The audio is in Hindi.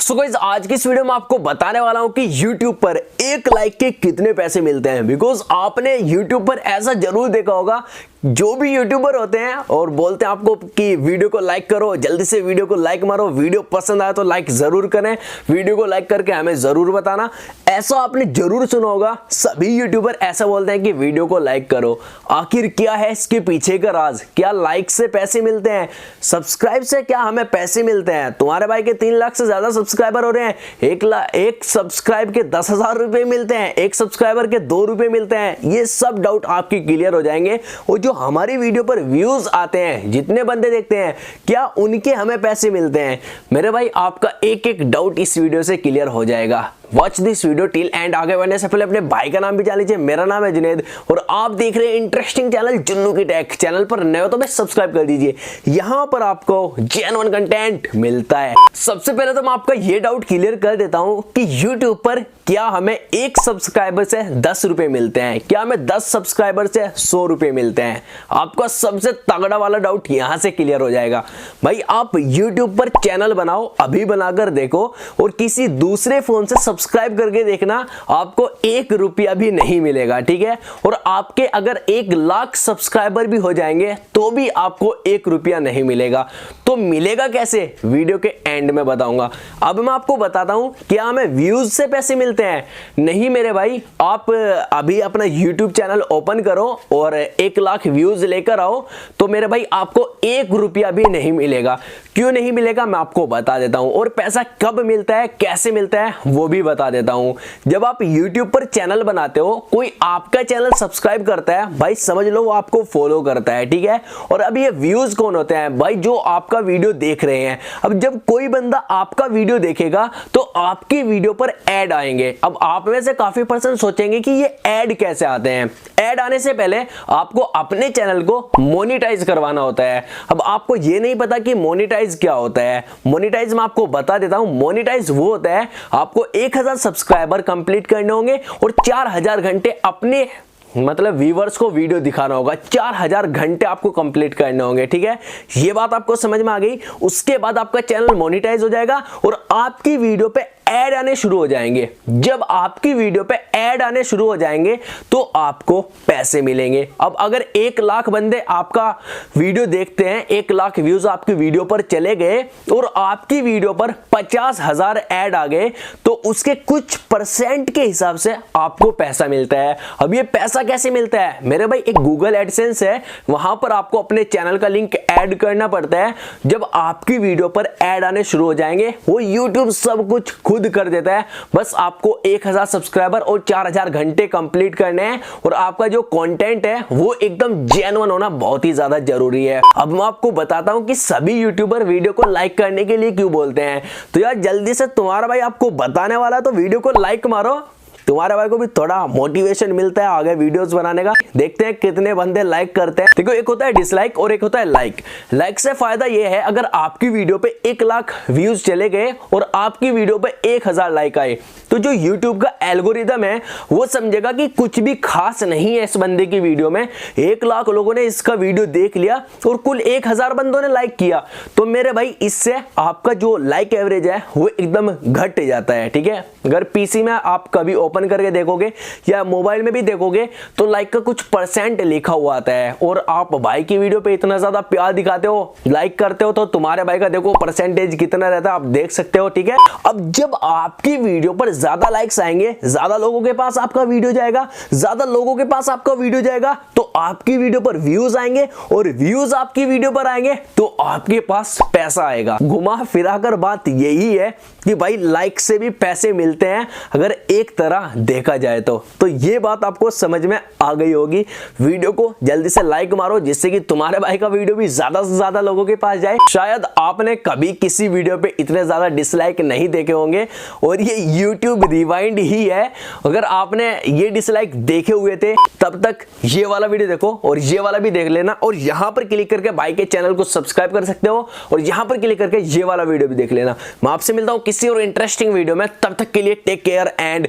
सो गाइस आज की इस वीडियो में आपको बताने वाला हूं कि YouTube पर एक लाइक के कितने पैसे मिलते हैं। बिकॉज आपने YouTube पर ऐसा जरूर देखा होगा, जो भी यूट्यूबर होते हैं और बोलते हैं आपको कि वीडियो को लाइक करो, जल्दी से वीडियो को लाइक मारो, वीडियो पसंद आया तो लाइक जरूर करें, वीडियो को लाइक करके हमें जरूर बताना। ऐसा आपने जरूर सुना होगा, सभी यूट्यूबर ऐसा बोलते हैं कि वीडियो को लाइक करो। आखिर क्या है इसके पीछे का राज? क्या लाइक से पैसे मिलते हैं? सब्सक्राइब से क्या हमें पैसे मिलते हैं? तुम्हारे भाई के 3 लाख से ज्यादा सब्सक्राइबर हो रहे हैं, एक सब्सक्राइब के 10,000 रुपए मिलते हैं, एक सब्सक्राइबर के 2 रुपए मिलते हैं। ये सब डाउट आपके क्लियर हो जाएंगे। और जो हमारी वीडियो पर व्यूज आते हैं, जितने बंदे देखते हैं, क्या उनके हमें पैसे मिलते हैं? मेरे भाई आपका एक एक डाउट इस वीडियो से क्लियर हो जाएगा। Watch this video till and. आगे बढ़ने से पहले अपने भाई का नाम भी जान लीजिए। मेरा नाम है जुनैद और आप देख रहे हैं इंटरेस्टिंग चैनल जुन्नू की टेक। चैनल पर नए हो तो सब्सक्राइब कर दीजिए, यहां पर आपको जेन्युइन कंटेंट मिलता है। सबसे पहले तो मैं आपका ये डाउट क्लियर कर देता हूं कि यूट्यूब पर क्या हमें एक सब्सक्राइबर से 10 रुपए मिलते हैं? क्या हमें 10 सब्सक्राइबर से 100 रुपए मिलते हैं? आपका सबसे तगड़ा वाला डाउट यहां से क्लियर हो जाएगा। भाई आप YouTube पर चैनल बनाओ, अभी बनाकर देखो और किसी दूसरे फोन से सब्सक्राइब करके देखना, आपको 1 रुपया भी नहीं मिलेगा, ठीक है? और आपके अगर 1 लाख सब्सक्राइबर भी हो जाएंगे तो भी आपको 1 रुपया नहीं मिलेगा। तो मिलेगा कैसे? वीडियो के एंड में बताऊंगा। अब मैं आपको बताता हूं क्या हमें व्यूज से पैसे मिलते हैं? नहीं मेरे भाई, आप अभी अपना YouTube चैनल ओपन करो और 1 लाख व्यूज लेकर आओ तो मेरे भाई आपको 1 रुपया भी नहीं मिलेगा। क्यों नहीं मिलेगा मैं आपको बता देता हूं, और पैसा कब मिलता है, कैसे मिलता है वो भी बता देता हूं। जब आप YouTube पर चैनल बनाते हो, कोई आपका चैनल सब्सक्राइब करता है, भाई समझ लो वो आपको फॉलो करता है, ठीक है? और अब ये व्यूज कौन होते हैं? भाई जो आपका वीडियो देख रहे हैं। अब जब कोई बंदा आपका वीडियो देखेगा तो आपकी वीडियो पर ऐड आएंगे। अब आप में से काफी पर्सन सोचेंगे कि ये ऐड कैसे आते हैं। ऐड आने से पहले आपको अपने चैनल को मोनेटाइज करवाना होता है। अब आपको ये नहीं पता कि मोनेटाइज क्या होता है। मोनेटाइज मैं आपको बता देता हूं। मोनेटाइज वो होता है, आपको 1000 सब्सक्राइबर कंप्लीट करने होंगे और 4000 घंटे अपने मतलब व्यूअर्स को वीडियो दिखाना होगा। 4000 घंटे आपको कंप्लीट करने होंगे, ठीक है? ये बात आपको समझ में आ गई। उसके बाद आपका चैनल मोनेटाइज हो जाएगा और आपकी वीडियो पे ऐड आने शुरू हो जाएंगे। जब आपकी वीडियो पे ऐड आने शुरू हो जाएंगे तो आपको पैसे मिलेंगे। अब अगर 1 लाख बंदे आपका वीडियो देखते हैं, 1 लाख व्यूज आपकी वीडियो पर चले गए और आपकी वीडियो पर 50,000 ऐड आ गए तो उसके कुछ परसेंट के हिसाब से आपको पैसा मिलता है। अब ये पैसा कैसे मिलता है? मेरे भाई एक गूगल एडसेंस है, वहां पर आपको अपने चैनल का लिंक ऐड करना पड़ता है। जब आपकी वीडियो पर ऐड आने शुरू हो जाएंगे, वो यूट्यूब सब कुछ खुद कर देता है। बस आपको 1000 सब्सक्राइबर और 4000 घंटे कंप्लीट करने हैं और आपका जो कंटेंट है वो एकदम जेन्युइन होना बहुत ही ज्यादा जरूरी है। अब मैं आपको बताता हूं कि सभी यूट्यूबर वीडियो को लाइक करने के लिए क्यों बोलते हैं। तो यार जल्दी से तुम्हारा भाई आपको बताने वाला, तो वीडियो को लाइक मारो, तुम्हारे भाई को भी थोड़ा मोटिवेशन मिलता है आगे वीडियोस बनाने का। देखते हैं कितने बंदे लाइक करते हैं। देखो एक होता है डिसलाइक और एक होता है लाइक। लाइक से फायदा ये है, अगर आपकी वीडियो पे 1 लाख व्यूज चले गए और आपकी वीडियो पे 1000 लाइक आए तो जो YouTube का एल्गोरिदम है वो समझेगा कि कुछ भी खास नहीं है इस बंदे की वीडियो में। 1 लाख लोगों ने इसका वीडियो देख लिया और कुल 1000 बंदों ने लाइक किया, तो मेरे भाई इससे आपका जो लाइक एवरेज है वो एकदम घट जाता है, ठीक है? अगर पीसी में आप कभी ओपन करके देखोगे या मोबाइल में भी देखोगे तो लाइक का कुछ परसेंट लिखा हुआ आता है। और आप भाई की वीडियो पे इतना ज्यादा प्यार दिखाते हो, लाइक करते हो, तो तुम्हारे भाई का देखो परसेंटेज कितना रहता है, आप देख सकते हो, ठीक है? अब जब आपकी वीडियो पर ज्यादा लाइक्स आएंगे, ज्यादा लोगों के पास आपका वीडियो जाएगा, ज्यादा लोगों के पास आपका वीडियो जाएगा तो आपकी वीडियो पर व्यूज आएंगे और व्यूज आपकी वीडियो पर आएंगे तो आपके पास पैसा आएगा। घुमा फिरा कर बात यही है कि भाई लाइक से भी पैसे मिलते हैं अगर एक तरह देखा जाए तो ये बात आपको समझ में आ गई होगी। वीडियो को जल्दी से लाइक मारो जिससे कि तुम्हारे भाई का वीडियो भी ज्यादा से ज्यादा लोगों के पास जाए। शायद आपने कभी किसी वीडियो पे इतने ज्यादा डिसलाइक नहीं देखे होंगे और ये YouTube रिवाइंड ही है। अगर आपने ये डिसलाइक देखे हुए थे तब तक ये वाला वीडियो देखो और ये वाला भी देख लेना और यहां पर क्लिक करके भाई के चैनल को सब्सक्राइब कर सकते हो और यहां पर क्लिक करके ये वाला वीडियो भी देख लेना। मैं आपसे मिलता हूं किसी और इंटरेस्टिंग वीडियो में, तब तक के लिए टेक केयर एंड